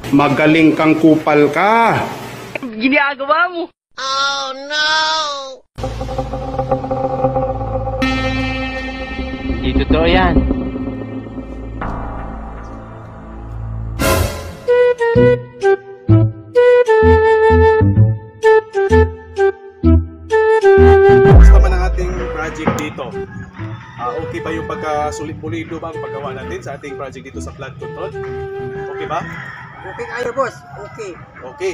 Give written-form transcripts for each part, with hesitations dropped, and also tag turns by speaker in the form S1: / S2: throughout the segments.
S1: Magaling kang kupal ka.
S2: Ginagawa mo. Oh no! Hindi totoo yan.
S3: Basta man ang ating project dito. Okay ba yung pagkasulit-pulido ba ang paggawa natin sa ating project dito sa flood control? Okay ba?
S4: Okay kayo, boss. Okay.
S3: Okay.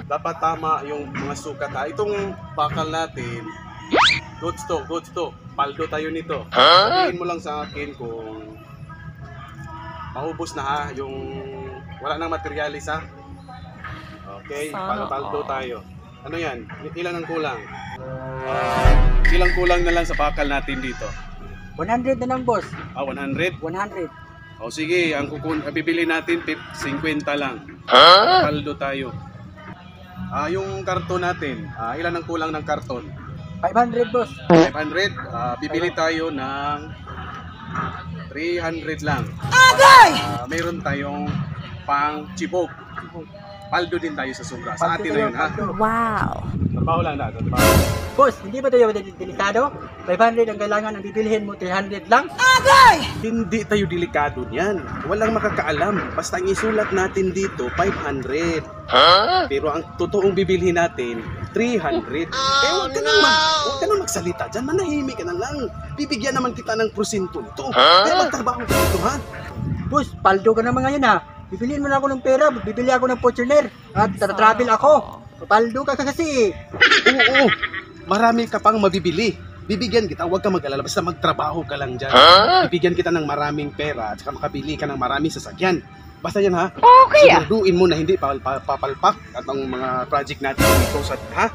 S3: Dapat tama yung mga sukat ha. Itong bakal natin, goods to. Paldo tayo nito. Sabihin mo lang sa akin kung maubos na ha, yung wala nang materialis ha. Okay, paldo tayo. Ano yan? Ilan ang kulang? Ilang kulang na lang sa bakal natin dito?
S4: 100 na lang, boss.
S3: 100?
S4: 100.
S3: O sige, ang bibili natin 50 lang. Paldo tayo. Yung karton natin, ilan ang kulang ng karton?
S4: 500, boss.
S3: 500. Bibili tayo ng 300 lang. Meron tayong pang chibog. Paldo din tayo sa sobra. Sa atin na yun, ha?
S5: Wow!
S3: Trabaho lang na.
S4: Boss, hindi ba tayo delikado? 500 ang kailangan, ang bibilihin mo 300 lang?
S3: Hindi tayo delikado niyan. Walang makakaalam. Basta ang isulat natin dito, 500. Pero ang totoong bibilhin natin, 300. Huwag ka nang magsalita dyan. Manahimik ka na lang. Bibigyan naman kita ng porsyento nito. Kaya magtrabaho ka dito, ha?
S4: Boss, paldo ka naman ngayon ha. Bibiliin mo na ako ng pera, bibili ako ng Fortuner. At travel ako. Paldo ka kasi.
S3: Oo. Marami ka pang mabibili. Bibigyan kita, huwag ka mag-alala, basta magtrabaho ka lang dyan. Bibigyan kita ng maraming pera at saka makabili ka ng maraming sasakyan. Basta yan ha.
S5: Okay.
S3: Siguraduhin mo na hindi papalpak at ang mga project natin dito sa ha.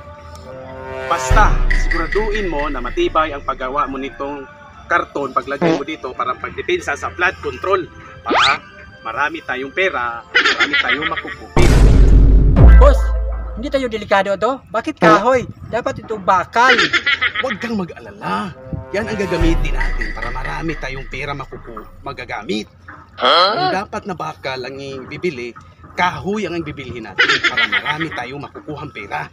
S3: Basta siguraduhin mo na matibay ang paggawa mo nitong karton paglagay mo dito para pagdepensa sa flood control. Para marami tayong pera, marami tayong makukupit.
S4: Boss, hindi tayo delikado to? Bakit kahoy? Dapat ito bakal.
S3: Huwag kang mag-alala. Yan ang gagamitin natin para marami tayong pera magagamit. Ang dapat na bakal ang ibibili, kahoy ang bibilihin natin para marami tayong makukuhang pera.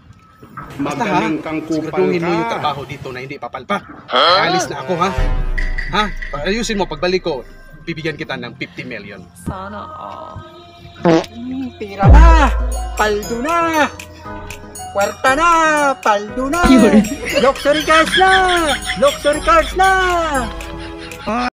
S1: Magaling kang kupal
S3: siguraduhin mo yung
S1: ka.
S3: trabaho dito na hindi papalpak. Alis na ako ha. Ayusin mo pagbalik ko, bibigyan kita ng 50 million.
S5: Sana all.
S4: Pira na! Paldo na! Kwarta na! Paldo na! Luxury cars na! Luxury cars na!